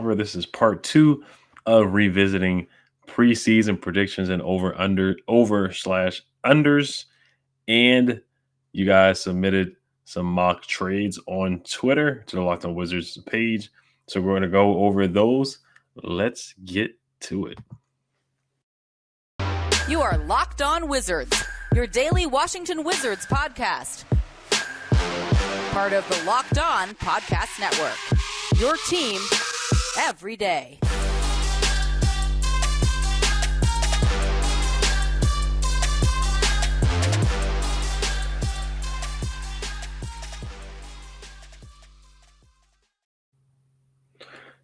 This is part two of revisiting preseason predictions and over/unders. And you guys submitted some mock trades on Twitter to the Locked On Wizards page. So we're going to go over those. Let's get to it. You are Locked On Wizards, your daily Washington Wizards podcast. Part of the Locked On Podcast Network. Your team every day.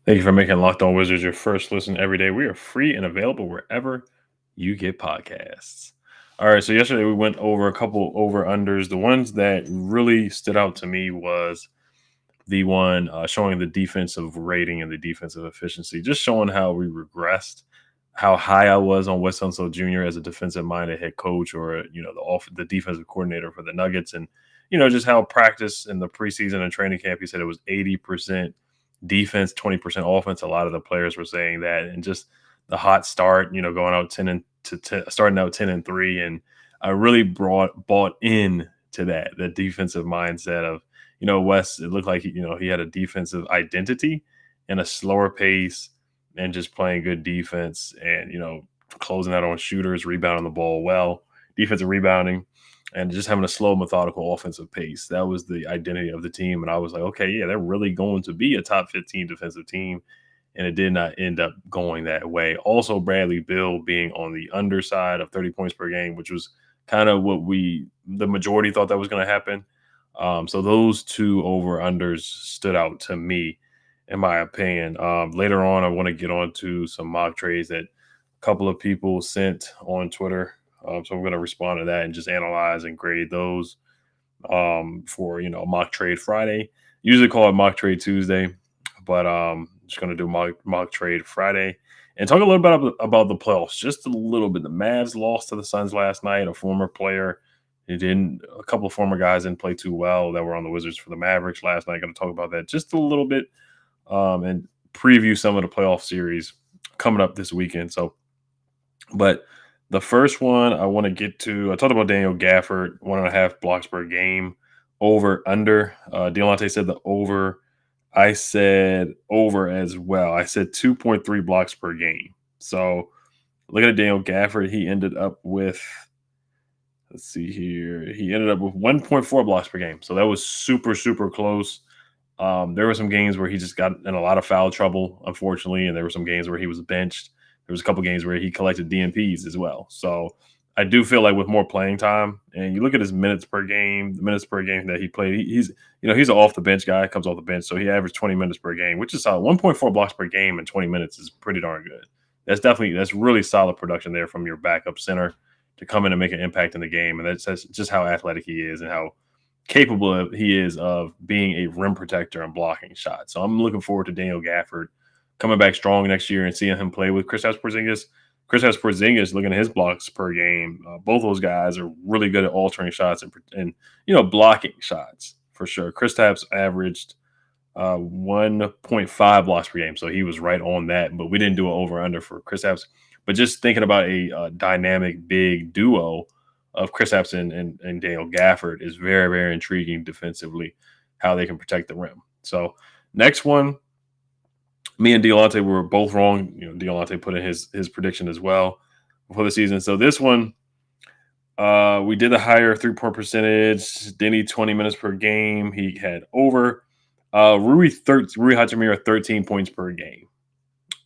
Thank you for making Locked On Wizards your first listen every day. We are free and available wherever you get podcasts. All right, so yesterday we went over a couple over-unders. The ones that really stood out to me was the one showing the defensive rating and the defensive efficiency, just showing how we regressed, how high I was on Wes Unseld Jr. as a defensive-minded head coach or, the defensive coordinator for the Nuggets. And, just how practice in the preseason and training camp, he said it was 80% defense, 20% offense. A lot of the players were saying that, and just the hot start, going out starting out 10-3, and I really bought in to that, the defensive mindset of, Wes. It looked like he had a defensive identity and a slower pace, and just playing good defense, and closing out on shooters, rebounding the ball well, defensive rebounding, and just having a slow, methodical offensive pace. That was the identity of the team. And I was like, okay, yeah, they're really going to be a top 15 defensive team. And it did not end up going that way. Also, Bradley Beal being on the underside of 30 points per game, which was kind of what the majority thought that was going to happen. So those two over-unders stood out to me, in my opinion. Later on, I want to get on to some mock trades that a couple of people sent on Twitter. So I'm going to respond to that and just analyze and grade those for, Mock Trade Friday. Usually call it Mock Trade Tuesday, but just going to do mock Trade Friday and talk a little bit about the playoffs, just a little bit. The Mavs lost to the Suns last night. A couple of former guys didn't play too well that were on the Wizards for the Mavericks last night. Going to talk about that just a little bit and preview some of the playoff series coming up this weekend. But the first one I want to get to, I talked about Daniel Gafford, 1.5 blocks per game, over, under. Dejounte said the over. I said over as well. I said 2.3 blocks per game. So looking at Daniel Gafford, he ended up with, let's see here, he ended up with 1.4 blocks per game. So that was super, super close. There were some games where he just got in a lot of foul trouble, unfortunately, and there were some games where he was benched. There was a couple games where he collected DNPs as well. So I do feel like with more playing time, and you look at his minutes per game, the minutes per game that he played, he's an off the bench guy, comes off the bench. So he averaged 20 minutes per game, which is solid. 1.4 blocks per game in 20 minutes is pretty darn good. That's really solid production there from your backup center to come in and make an impact in the game. And that's just how athletic he is and how capable he is of being a rim protector and blocking shots. So I'm looking forward to Daniel Gafford coming back strong next year and seeing him play with Kristaps Porzingis. Kristaps Porzingis, looking at his blocks per game, both those guys are really good at altering shots and blocking shots for sure. Kristaps averaged 1.5 blocks per game, so he was right on that. But we didn't do an over/under for Kristaps. But just thinking about a dynamic big duo of Kristaps and Daniel Gafford is very, very intriguing defensively, how they can protect the rim. So next one. Me and Dejounte were both wrong. Dejounte put in his prediction as well before the season. So this one, we did the higher 3-point percentage. Denny 20 minutes per game. He had over. Rui Hachimura 13 points per game.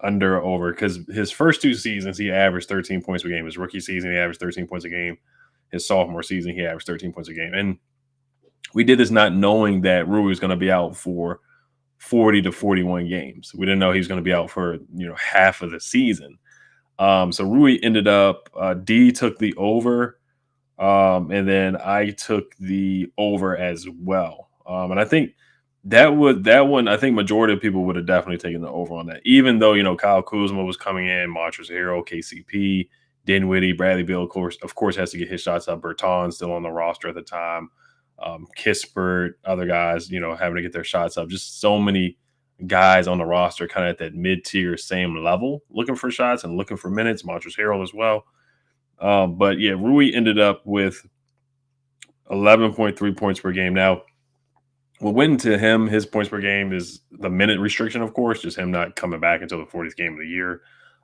Under or over, because his first two seasons he averaged 13 points per game. His rookie season he averaged 13 points a game. His sophomore season he averaged 13 points a game. And we did this not knowing that Rui was going to be out for 40 to 41 games. We didn't know he was going to be out for half of the season. So Rui ended up, D took the over, and then I took the over as well. And I think that one, I think majority of people would have definitely taken the over on that, even though Kyle Kuzma was coming in, Montrezl Harrell, KCP, Dinwiddie, Bradley Beal, of course has to get his shots up. Bertans still on the roster at the time. Kispert, other guys, having to get their shots up. Just so many guys on the roster kind of at that mid-tier same level, looking for shots and looking for minutes. Montrezl Harrell as well. But yeah, Rui ended up with 11.3 points per game. Now, what went into him, his points per game is the minute restriction, of course, just him not coming back until the 40th game of the year.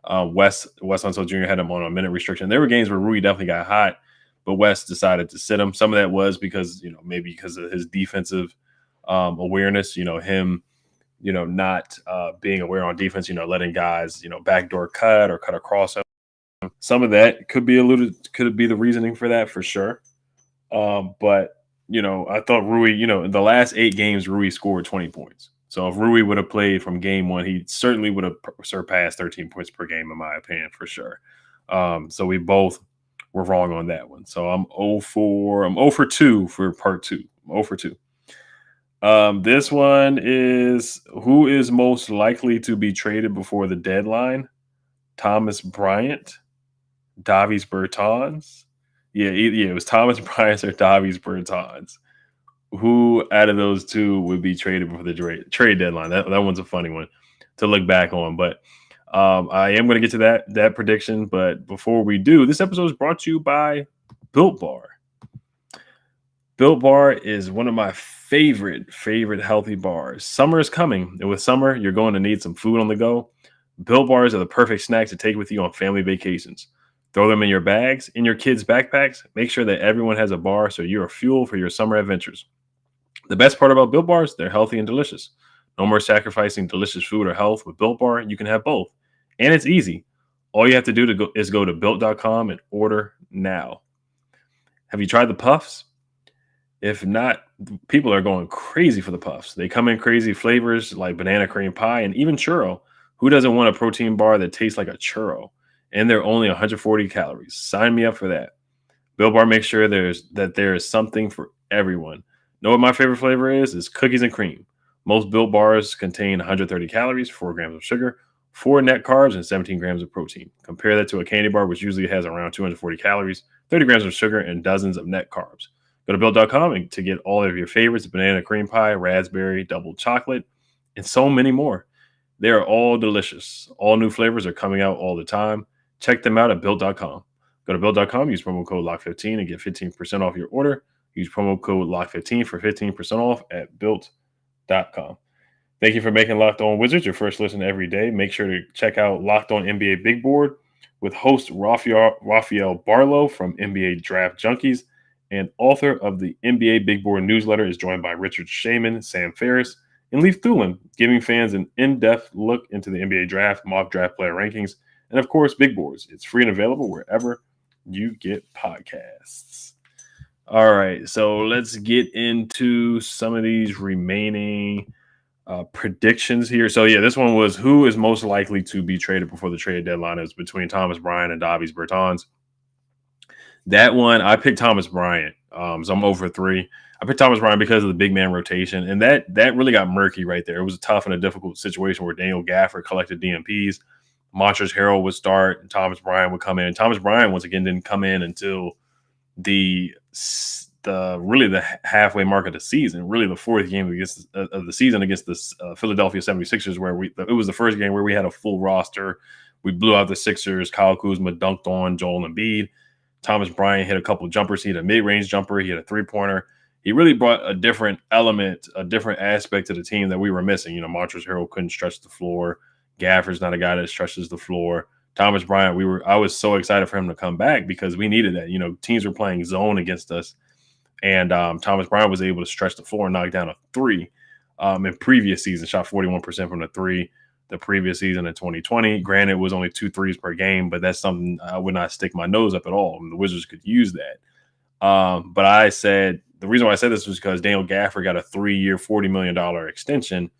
Wes Unseld Jr. had him on a minute restriction. There were games where Rui definitely got hot, but Wes decided to sit him. Some of that was because, maybe because of his defensive awareness, him, not being aware on defense, letting guys, backdoor cut or cut across him. Some of that could be the reasoning for that for sure. But I thought Rui, in the last 8 games, Rui scored 20 points. So if Rui would have played from game 1, he certainly would have surpassed 13 points per game, in my opinion, for sure. So we both were wrong on that one. So I'm 0 for 2 for part 2. I'm 0 for 2. This one is, who is most likely to be traded before the deadline? Thomas Bryant, Davis Bertans. Yeah, it was Thomas Bryant or Davis Bertans. Who out of those two would be traded before the trade deadline? That one's a funny one to look back on. But I am going to get to that prediction. But before we do, this episode is brought to you by Built Bar. Built Bar is one of my favorite healthy bars. Summer is coming, and with summer, you're going to need some food on the go. Built Bars are the perfect snacks to take with you on family vacations. Throw them in your bags, in your kids' backpacks. Make sure that everyone has a bar so you are fuel for your summer adventures. The best part about Built Bars, they're healthy and delicious. No more sacrificing delicious food or health. With Built Bar, you can have both. And it's easy. All you have to do is go to Built.com and order now. Have you tried the Puffs? If not, people are going crazy for the Puffs. They come in crazy flavors like banana cream pie and even churro. Who doesn't want a protein bar that tastes like a churro? And they're only 140 calories. Sign me up for that. Built Bar makes sure there is something for everyone. Know what my favorite flavor is? It's cookies and cream. Most Built Bars contain 130 calories, 4 grams of sugar, 4 net carbs, and 17 grams of protein. Compare that to a candy bar, which usually has around 240 calories, 30 grams of sugar, and dozens of net carbs. Go to Built.com to get all of your favorites: banana cream pie, raspberry, double chocolate, and so many more. They are all delicious. All new flavors are coming out all the time. Check them out at Built.com. Go to Built.com, use promo code LOCK15 and get 15% off your order. Use promo code LOCK15 for 15% off at Built.com. Thank you for making Locked On Wizards your first listen every day. Make sure to check out Locked On NBA Big Board with host Rafael Barlow from NBA Draft Junkies and author of the NBA Big Board newsletter, is joined by Richard Shaman, Sam Ferris, and Leif Thulin, giving fans an in-depth look into the NBA draft, mock draft player rankings, and of course, Big Boards. It's free and available wherever you get podcasts. All right, so let's get into some of these remaining predictions here. So yeah, this one was, who is most likely to be traded before the trade deadline? Is between Thomas Bryant and Davis Bertans. That one, I picked Thomas Bryant. So I'm over 3. I picked Thomas Bryant because of the big man rotation, and that really got murky right there. It was a tough and a difficult situation where Daniel Gafford collected DMPs. Montrezl Harrell would start, and Thomas Bryant would come in. Thomas Bryant, once again, didn't come in until the halfway mark of the season, really the 4th game of the season against the Philadelphia 76ers, where it was the first game where we had a full roster. We blew out the Sixers. Kyle Kuzma dunked on Joel Embiid. Thomas Bryant hit a couple of jumpers. He had a mid-range jumper. He had a 3-pointer. He really brought a different element, a different aspect to the team that we were missing. Montrezl Harrell couldn't stretch the floor. Gafford's not a guy that stretches the floor. Thomas Bryant, I was so excited for him to come back because we needed that. Teams were playing zone against us, and Thomas Bryant was able to stretch the floor and knock down a 3 in previous season, shot 41% from the 3 the previous season in 2020. Granted, it was only 2 threes per game, but that's something I would not stick my nose up at all. The Wizards could use that. But I said, the reason why I said this was because Daniel Gafford got a 3-year, $40 million extension.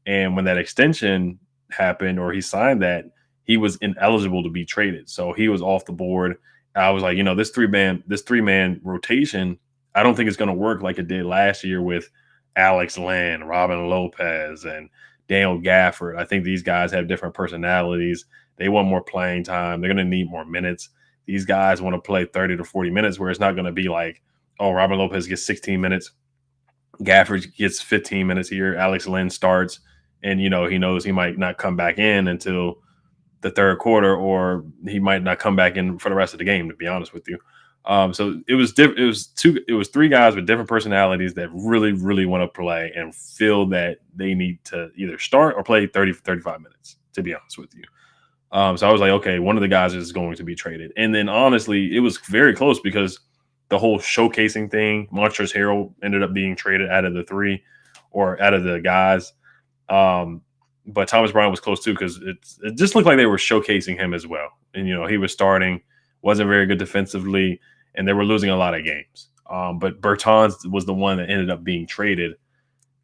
And when that extension happened, or he signed that, he was ineligible to be traded. So he was off the board. I was like, this three-man rotation, I don't think it's going to work like it did last year with Alex Len, Robin Lopez, and Daniel Gafford. I think these guys have different personalities. They want more playing time. They're going to need more minutes. These guys want to play 30 to 40 minutes, where it's not going to be like, oh, Robin Lopez gets 16 minutes. Gafford gets 15 minutes here. Alex Len starts, and he knows he might not come back in until the third quarter, or he might not come back in for the rest of the game, to be honest with you. So it was it was three guys with different personalities that really, really want to play and feel that they need to either start or play 30 35 minutes, to be honest with you. So I was like, okay, one of the guys is going to be traded. And then honestly, it was very close because the whole showcasing thing, Montrezl Harrell ended up being traded out of the three or out of the guys. Um, but Thomas Bryant was close too because it just looked like they were showcasing him as well. And he was starting, wasn't very good defensively, and they were losing a lot of games. But Bertans was the one that ended up being traded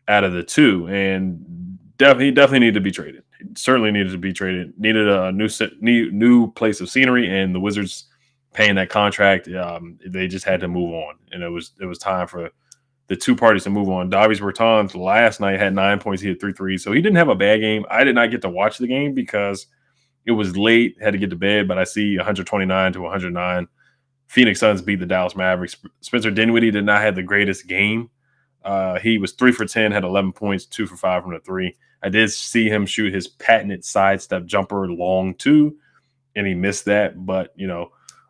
out of the two, and he definitely needed to be traded. He certainly needed to be traded. Needed a new place of scenery, and the Wizards paying that contract, they just had to move on, and it was time for the two parties to move on. Davis Bertans last night had 9 points. He had 3 threes, so he didn't have a bad game. I did not get to watch the game because it was late, had to get to bed, but I see 129 to 109. Phoenix Suns beat the Dallas Mavericks. Spencer Dinwiddie did not have the greatest game. He was 3 for 10, had 11 points, 2 for 5 from the three. I did see him shoot his patented sidestep jumper long too, and he missed that. But,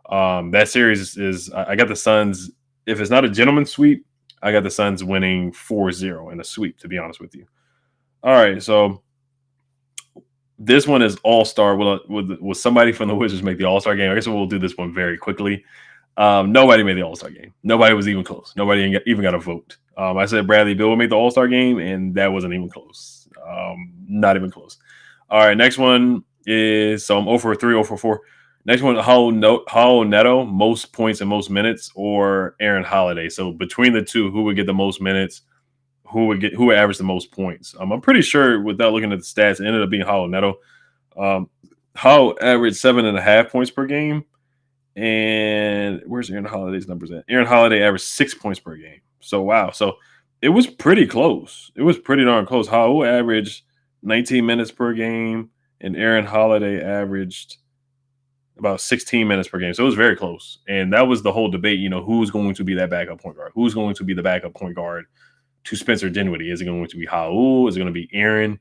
that series is I got the Suns. If it's not a gentleman's sweep, I got the Suns winning 4-0 in a sweep, to be honest with you. All right, so this one is All-Star. Will somebody from the Wizards make the All-Star game? I guess we'll do this one very quickly. Nobody made the All-Star game. Nobody was even close. Nobody even got a vote. I said Bradley Beal would make the All-Star game, and that wasn't even close. Not even close. All right, next one is, so I'm 0 for 3, 0 for 4. Next one, Raul Neto, most points and most minutes, or Aaron Holiday. So between the two, who would get the most minutes? Who would average the most points? I'm pretty sure, without looking at the stats, it ended up being Raul Neto. Raul averaged 7.5 points per game. And where's Aaron Holiday's numbers at? Aaron Holiday averaged 6 points per game. So, wow. So, it was pretty close. It was pretty darn close. Raul averaged 19 minutes per game, and Aaron Holiday averaged about 16 minutes per game. So, it was very close. And that was the whole debate, who's going to be that backup point guard? Who's going to be the backup point guard to Spencer Dinwiddie? Is it going to be Raul? Is it going to be Aaron?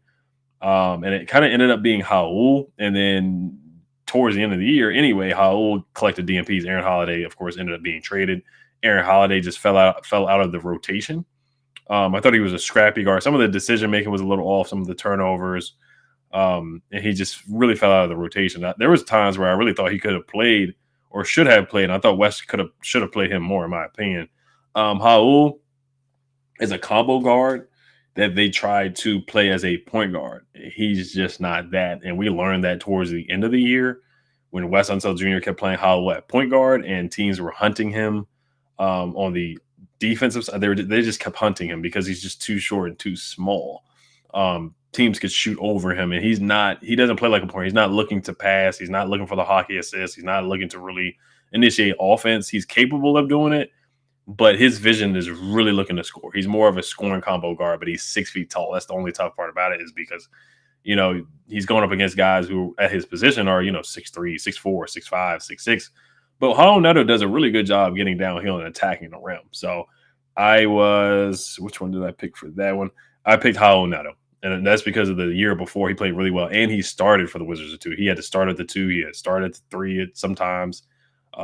And it kind of ended up being Raul. And then towards the end of the year, anyway, Raul collected DMPs. Aaron Holiday, of course, ended up being traded. Aaron Holiday just fell out of the rotation. I thought he was a scrappy guard. Some of the decision making was a little off. Some of the turnovers, and he just really fell out of the rotation. There was times where I really thought he could have played or should have played. And I thought West should have played him more, in my opinion. Raul is a combo guard that they tried to play as a point guard. He's just not that. And we learned that towards the end of the year when Wes Unseld Jr. kept playing Raul at point guard and teams were hunting him on the defensive side. They just kept hunting him because he's just too short and too small. Teams could shoot over him, and he doesn't play like a point. He's not looking to pass. He's not looking for the hockey assist. He's not looking to really initiate offense. He's capable of doing it, but his vision is really looking to score. He's more of a scoring combo guard, but he's 6 feet tall. That's the only tough part about it, is because, he's going up against guys who at his position are, 6'3", 6'4", 6'5", 6'6". But Raul Neto does a really good job getting downhill and attacking the rim. So which one did I pick for that one? I picked Raul Neto. And that's because of the year before he played really well. And he started for the Wizards at 2. He had to start at the 2. He had started at the 3 sometimes.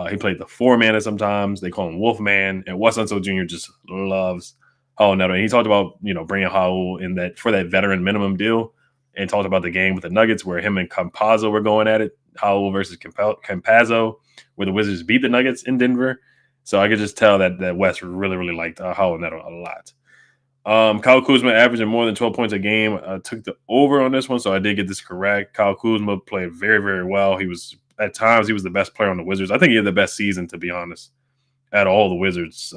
He played the 4-man at sometimes. They call him Wolfman. And Wes Unseld Jr. just loves Raul Neto. And he talked about, bringing Raul in for that veteran minimum deal, and talked about the game with the Nuggets where him and Campazzo were going at it. Raul versus Campazzo, where the Wizards beat the Nuggets in Denver. So I could just tell that Wes really, really liked Raul Neto a lot. Kyle Kuzma averaging more than 12 points a game. I took the over on this one, so I did get this correct. Kyle Kuzma played very, very well. At times, he was the best player on the Wizards. I think he had the best season, to be honest, at all the Wizards.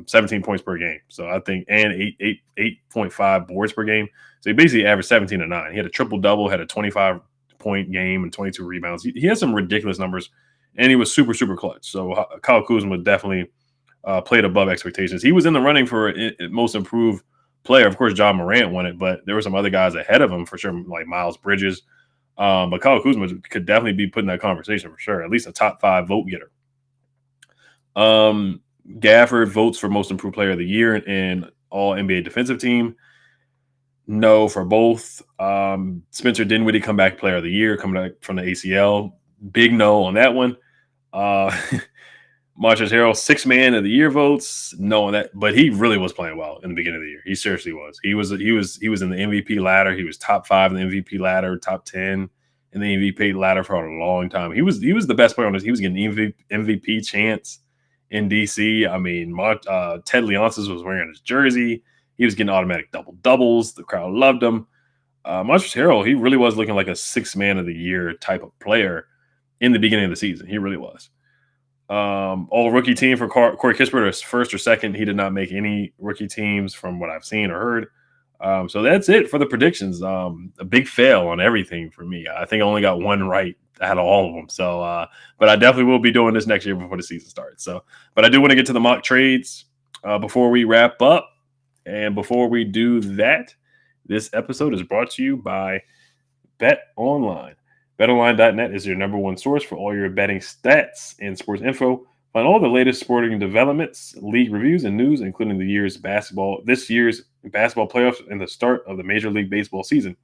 17 points per game. So I think, and 8.5 boards per game. So he basically averaged 17 and 9. He had a triple-double, had a 25-point game and 22 rebounds. He had some ridiculous numbers, and he was super, super clutch. So Kyle Kuzma definitely played above expectations. He was in the running for most improved player. Of course, John Morant won it, but there were some other guys ahead of him for sure, like Miles Bridges. But Kyle Kuzma could definitely be put in that conversation for sure, at least a top 5 vote getter. Gafford votes for most improved player of the year and all NBA defensive team. No for both. Spencer Dinwiddie, comeback player of the year, coming back from the ACL. Big no on that one. Uh, Montrezl Harrell, six man of the year votes. No on that, but he really was playing well in the beginning of the year. He seriously was. He was in the MVP ladder. He was top 5 in the MVP ladder, top 10 in the MVP ladder for a long time. He was the best player on this. He was getting MVP chance in DC. I mean, Ted Leonsis was wearing his jersey. He was getting automatic double doubles. The crowd loved him. Montrezl Harrell, he really was looking like a six man of the year type of player in the beginning of the season. He really was. All rookie team for Corey Kispert is first or second. He did not make any rookie teams from what I've seen or heard. So that's it for the predictions. A big fail on everything for me. I think I only got one right out of all of them. So, but I definitely will be doing this next year before the season starts. So, but I do want to get to the mock trades before we wrap up. And before we do that, this episode is brought to you by BetOnline. BetOnline.net is your number one source for all your betting stats and sports info. Find all the latest sporting developments, league reviews, and news, including this year's basketball playoffs and the start of the Major League Baseball season.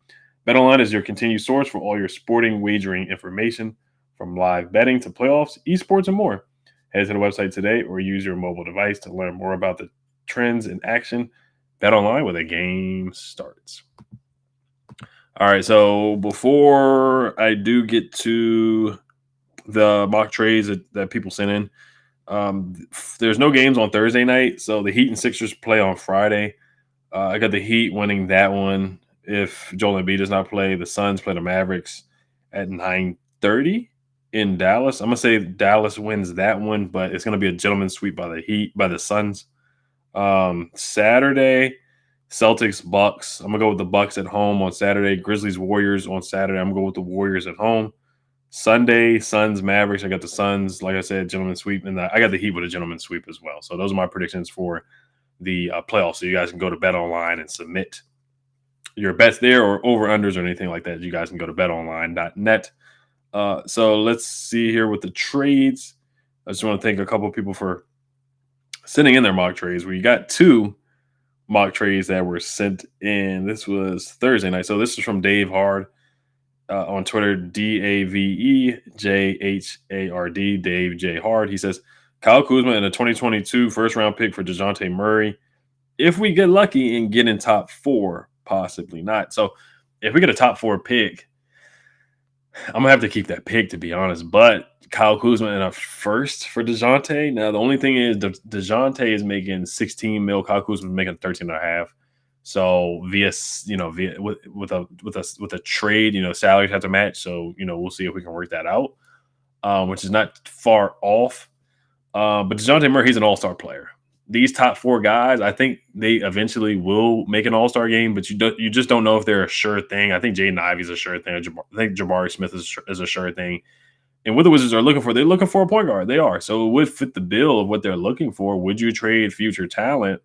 BetOnline is your continued source for all your sporting wagering information, from live betting to playoffs, esports, and more. Head to the website today or use your mobile device to learn more about the trends in action. BetOnline, where the game starts. All right, so before I do get to the mock trades that people sent in, there's no games on Thursday night, so the Heat and Sixers play on Friday. I got the Heat winning that one. If Joel Embiid does not play, the Suns play the Mavericks at 9:30 in Dallas. I'm gonna say Dallas wins that one, but it's gonna be a gentleman's sweep by the Suns. Saturday, Celtics, Bucks. I'm gonna go with the Bucks at home on Saturday. Grizzlies, Warriors on Saturday. I'm gonna go with the Warriors at home. Sunday, Suns, Mavericks. I got the Suns, like I said, gentleman sweep, and I got the Heat with a gentleman sweep as well. So those are my predictions for the playoffs. So you guys can go to BetOnline and submit your bets there, or over unders or anything like that. You guys can go to BetOnline.net. So let's see here with the trades. I just want to thank a couple of people for sending in their mock trades. We got 2 mock trades that were sent in. This was Thursday night. So this is from Dave Hard on Twitter, DAVEJHARD, Dave J. Hard. He says, Kyle Kuzma and a 2022 first-round pick for Dejounte Murray. If we get lucky and get in top 4, possibly not. So if we get a top 4 pick, I'm going to have to keep that pick, to be honest. But Kyle Kuzma and a first for Dejounte. Now, the only thing is Dejounte is making 16 mil. Kyle Kuzma is making 13.5. So with a trade, salaries have to match. So, we'll see if we can work that out, which is not far off. But Dejounte Murray, he's an all-star player. These top 4 guys, I think they eventually will make an all-star game, but you just don't know if they're a sure thing. I think Jaden Ivey's a sure thing. I think Jabari Smith is a sure thing. And what the Wizards are looking for, they're looking for a point guard. They are. So it would fit the bill of what they're looking for. Would you trade future talent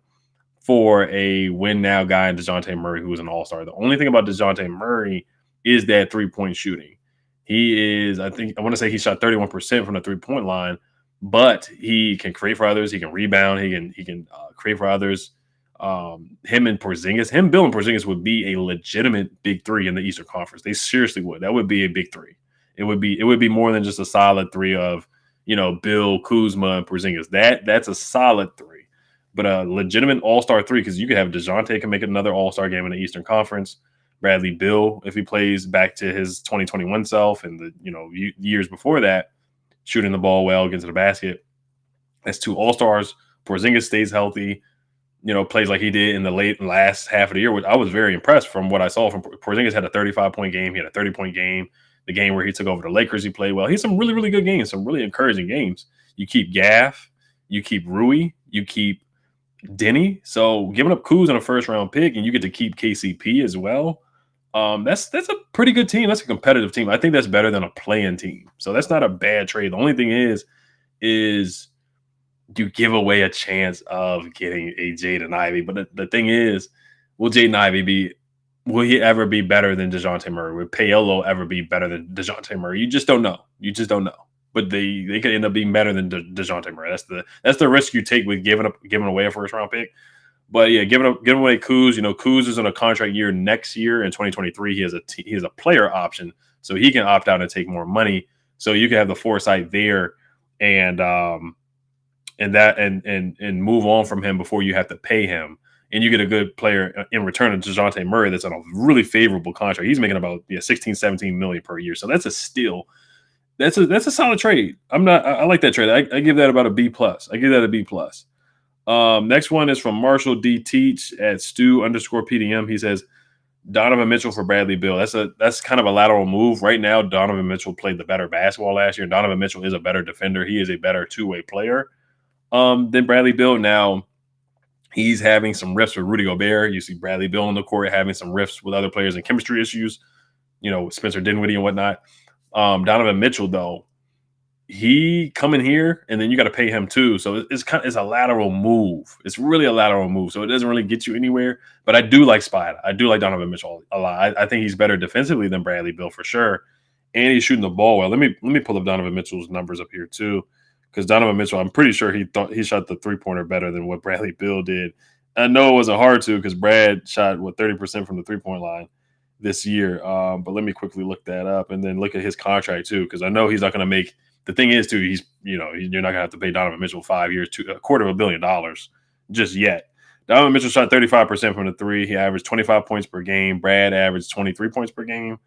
for a win-now guy in Dejounte Murray, who is an all-star? The only thing about Dejounte Murray is that three-point shooting. He shot 31% from the three-point line, but he can create for others. He can rebound. He can create for others. Bill and Porzingis would be a legitimate big 3 in the Eastern Conference. They seriously would. That would be a big 3. It would be more than just a solid 3 of, Bill, Kuzma, and Porzingis. That's a solid 3. But a legitimate all-star 3, because you could have Dejounte can make another all-star game in the Eastern Conference. Bradley Beal, if he plays back to his 2021 self and the years before that, shooting the ball well, gets to the basket. That's 2 all-stars. Porzingis stays healthy, plays like he did in the last half of the year, which I was very impressed from what I saw from Porzingis. Had a 35-point game. He had a 30-point game. The game where he took over the Lakers, he played well. He's some really, really good games, some really encouraging games. You keep Gaff, you keep Rui, you keep Denny. So giving up Kuz on a first-round pick, and you get to keep KCP as well. That's a pretty good team. That's a competitive team. I think that's better than a play-in team. So that's not a bad trade. The only thing is you give away a chance of getting a Jaden Ivey. But the thing is, will he ever be better than Dejounte Murray? Will Paolo ever be better than Dejounte Murray? You just don't know. But they could end up being better than Dejounte Murray. That's the risk you take with giving away a first round pick. But yeah, giving away Kuz. Kuz is on a contract year next year in 2023. He has a player option, so he can opt out and take more money. So you can have the foresight there, and and move on from him before you have to pay him, and you get a good player in return of Dejounte Murray that's on a really favorable contract. He's making about 16, 17 million per year, so that's a steal. That's a solid trade. I like that trade. I give that about a B plus. I give that a B plus. Next one is from Marshall D. Teach at Stu_PDM. He says Donovan Mitchell for Bradley Beal. That's kind of a lateral move. Right now, Donovan Mitchell played the better basketball last year. Donovan Mitchell is a better defender. He is a better two-way player than Bradley Beal. Now he's having some rifts with Rudy Gobert. You see Bradley Beal on the court having some rifts with other players and chemistry issues, Spencer Dinwiddie and whatnot. Donovan Mitchell, though, he come in here and then you got to pay him too. So it's a lateral move. It's really a lateral move. So it doesn't really get you anywhere. But I do like Spider. I do like Donovan Mitchell a lot. I think he's better defensively than Bradley Beal for sure. And he's shooting the ball well. Let me pull up Donovan Mitchell's numbers up here too. Because Donovan Mitchell, I'm pretty sure he shot the three-pointer better than what Bradley Beal did. I know it wasn't hard to because Brad shot 30% from the three-point line this year. But let me quickly look that up and then look at his contract too, because I know he's not going to make. The thing is too, you're not going to have to pay Donovan Mitchell 5 years to $250 million just yet. Donovan Mitchell shot 35% from the three. He averaged 25 points per game. Brad averaged 23 points per game.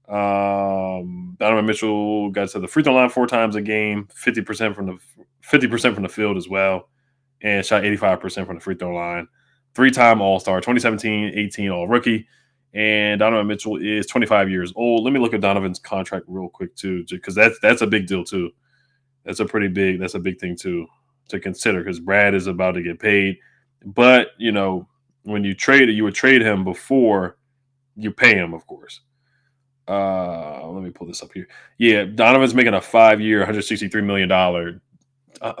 Donovan Mitchell got to the free throw line 4 times a game, 50% from the field as well, and shot 85% from the free throw line. 3-time All-Star, 2017-18 All-Rookie, and Donovan Mitchell is 25 years old. Let me look at Donovan's contract real quick too, because that's a big deal too. That's a big thing too to consider because Brad is about to get paid, but when you would trade him before you pay him, of course. Let me pull this up here. Yeah, Donovan's making a 5-year, $163 million.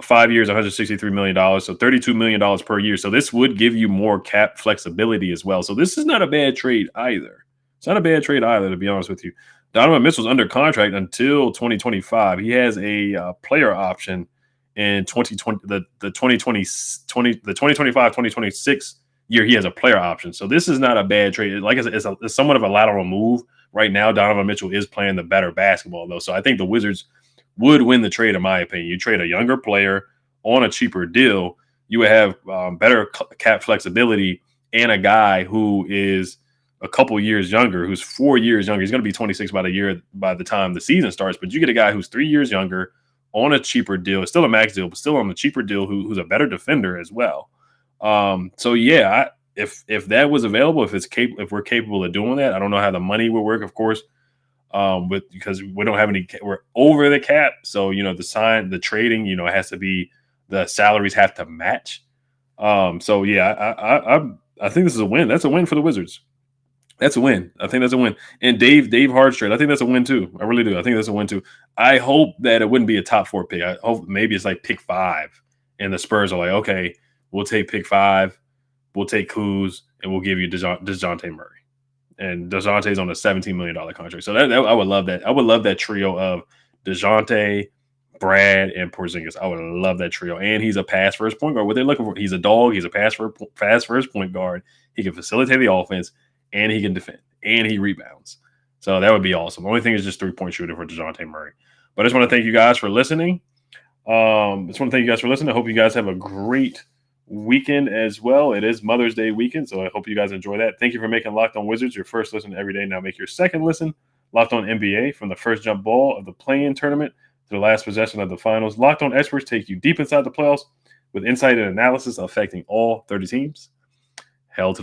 5 years, $163 million, so $32 million per year. So this would give you more cap flexibility as well. So this is not a bad trade either. It's not a bad trade either, to be honest with you. Donovan Mitchell's under contract until 2025. He has a player option in 2020, the 2025-2026 year. He has a player option. So this is not a bad trade. Like I said, it's somewhat of a lateral move. Right now, Donovan Mitchell is playing the better basketball, though. So I think the Wizards would win the trade, in my opinion. You trade a younger player on a cheaper deal, you would have better cap flexibility, and a guy who is a couple years younger, who's 4 years younger. He's going to be 26 by the time the season starts, but you get a guy who's 3 years younger on a cheaper deal. It's still a max deal, but still on the cheaper deal, who's a better defender as well. So yeah, if that was available, if we're capable of doing that, I don't know how the money would work, of course, because we don't have we're over the cap. So, the trading, it has to be, the salaries have to match. So yeah, I think this is a win. That's a win for the Wizards. That's a win. I think that's a win. And Dave Hardstrait, I think that's a win too. I really do. I think that's a win too. I hope that it wouldn't be a top 4 pick. I hope maybe it's like pick 5 and the Spurs are like, okay, we'll take pick 5. We'll take Kuz, and we'll give you Dejounte Murray. And Dejounte's on a $17 million contract. So that I would love that. I would love that trio of Dejounte, Brad, and Porzingis. I would love that trio. And he's a pass-first point guard. What they're looking for, he's a dog. He's a pass-first point guard. He can facilitate the offense, and he can defend, and he rebounds. So that would be awesome. The only thing is just 3-point shooting for Dejounte Murray. But I just want to thank you guys for listening. I hope you guys have a great weekend as well. It is Mother's Day weekend, so I hope you guys enjoy that. Thank you for making Locked On Wizards your first listen every day. Now make your second listen Locked On NBA, from the first jump ball of the play-in tournament to the last possession of the finals. Locked On experts take you deep inside the playoffs with insight and analysis affecting all 30 teams. Hell to the